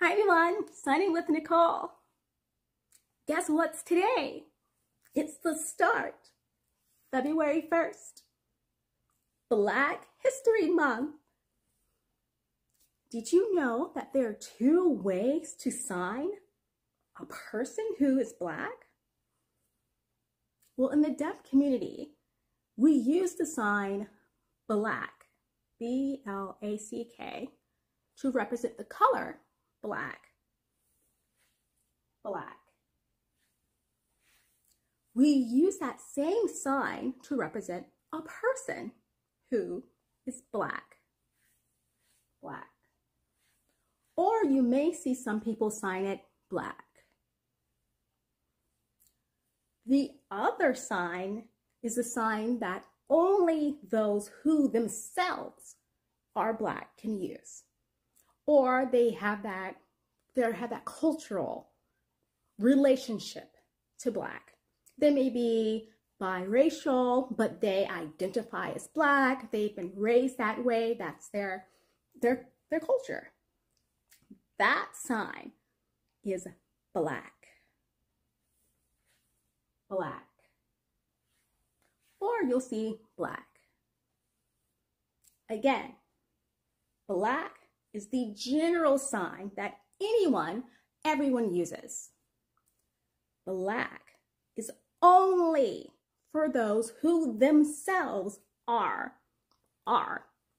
Hi everyone, signing with Nicole. Guess what's today? It's the start, February 1st, Black History Month. Did you know that there are 2 ways to sign a person who is Black? Well, in the deaf community, we use the sign Black, B-L-A-C-K, to represent the color Black. Black. We use that same sign to represent a person who is Black. Black. Or you may see some people sign it Black. The other sign is a sign that only those who themselves are Black can use. Or they have that cultural relationship to Black. They may be biracial, but they identify as Black. They've been raised that way. That's their culture. That sign is Black. Black. Or you'll see Black. Again, Black is the general sign that everyone uses. Black is only for those who themselves are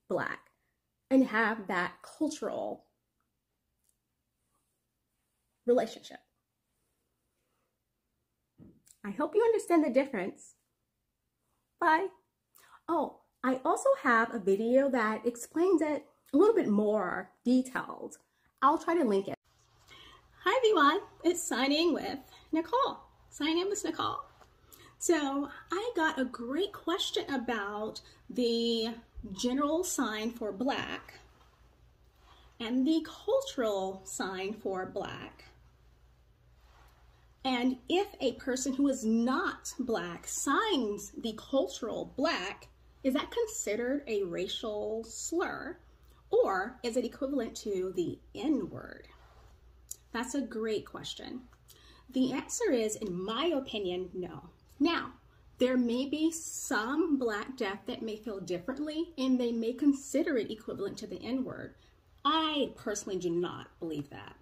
Black and have that cultural relationship. I hope you understand the difference. Bye. Oh, I also have a video that explains it a little bit more detailed. I'll try to link it. Hi everyone, it's signing with Nicole. Sign in with Nicole. So I got a great question about the general sign for Black and the cultural sign for Black. And if a person who is not Black signs the cultural Black, is that considered a racial slur? Or is it equivalent to the N-word? That's a great question. The answer is, in my opinion, no. Now, there may be some Black deaf that may feel differently and they may consider it equivalent to the N-word. I personally do not believe that.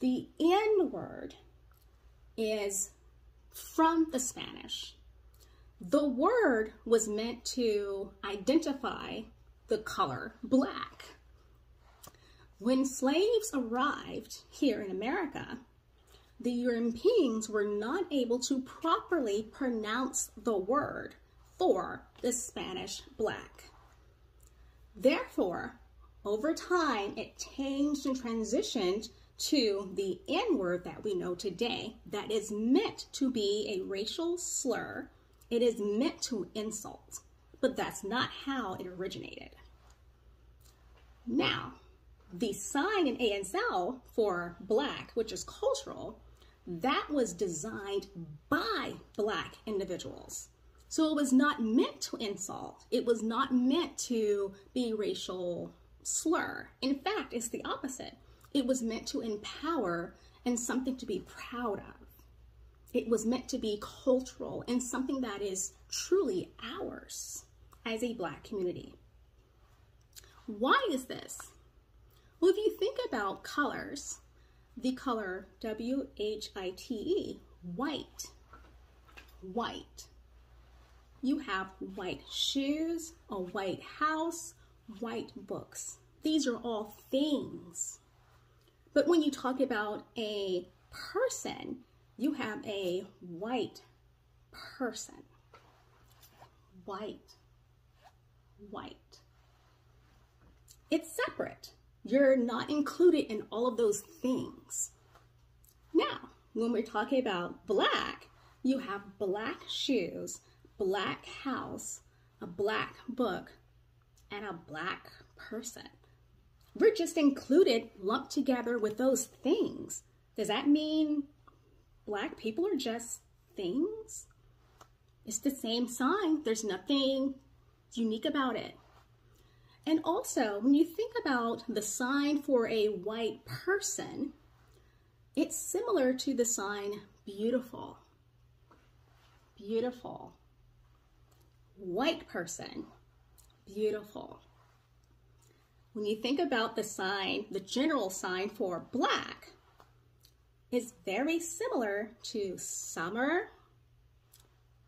The N-word is from the Spanish. The word was meant to identify the color Black. When slaves arrived here in America, the Europeans were not able to properly pronounce the word for the Spanish Black. Therefore, over time, it changed and transitioned to the N-word that we know today that is meant to be a racial slur. It is meant to insult, but that's not how it originated. Now, the sign in ASL for Black, which is cultural, that was designed by Black individuals. So it was not meant to insult. It was not meant to be racial slur. In fact, it's the opposite. It was meant to empower and something to be proud of. It was meant to be cultural and something that is truly ours as a Black community. Why is this? Well, if you think about colors, the color W-H-I-T-E, white, white. You have white shoes, a white house, white books. These are all things. But when you talk about a person, you have a white person. White, white. It's separate. You're not included in all of those things. Now, when we're talking about Black, you have Black shoes, Black house, a Black book, and a Black person. We're just included, lumped together with those things. Does that mean Black people are just things? It's the same sign. There's nothing unique about it. And also, when you think about the sign for a white person, it's similar to the sign beautiful. Beautiful. White person. Beautiful. When you think about the sign, the general sign for black, it's very similar to summer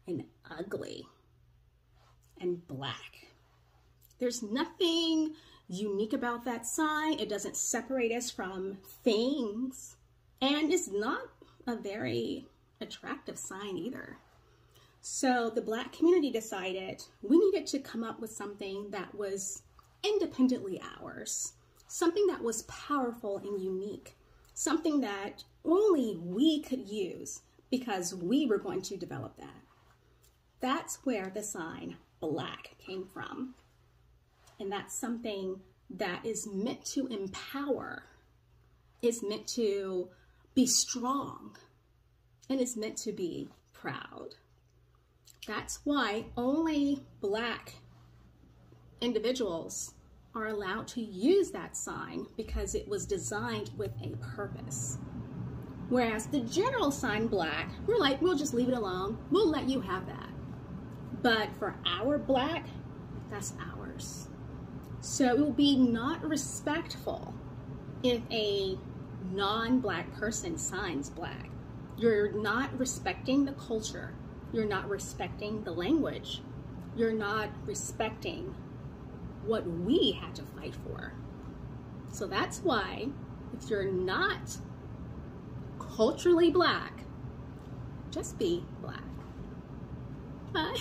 and ugly and black. There's nothing unique about that sign. It doesn't separate us from things. And it's not a very attractive sign either. So the Black community decided we needed to come up with something that was independently ours, something that was powerful and unique, something that only we could use because we were going to develop that. That's where the sign Black came from. And that's something that is meant to empower, is meant to be strong, and is meant to be proud. That's why only Black individuals are allowed to use that sign, because it was designed with a purpose. Whereas the general sign Black, we're like, we'll just leave it alone. We'll let you have that. But for our Black, that's ours. So it will be not respectful if a non-Black person signs Black. You're not respecting the culture. You're not respecting the language. You're not respecting what we had to fight for. So that's why if you're not culturally Black, just be Black. Bye.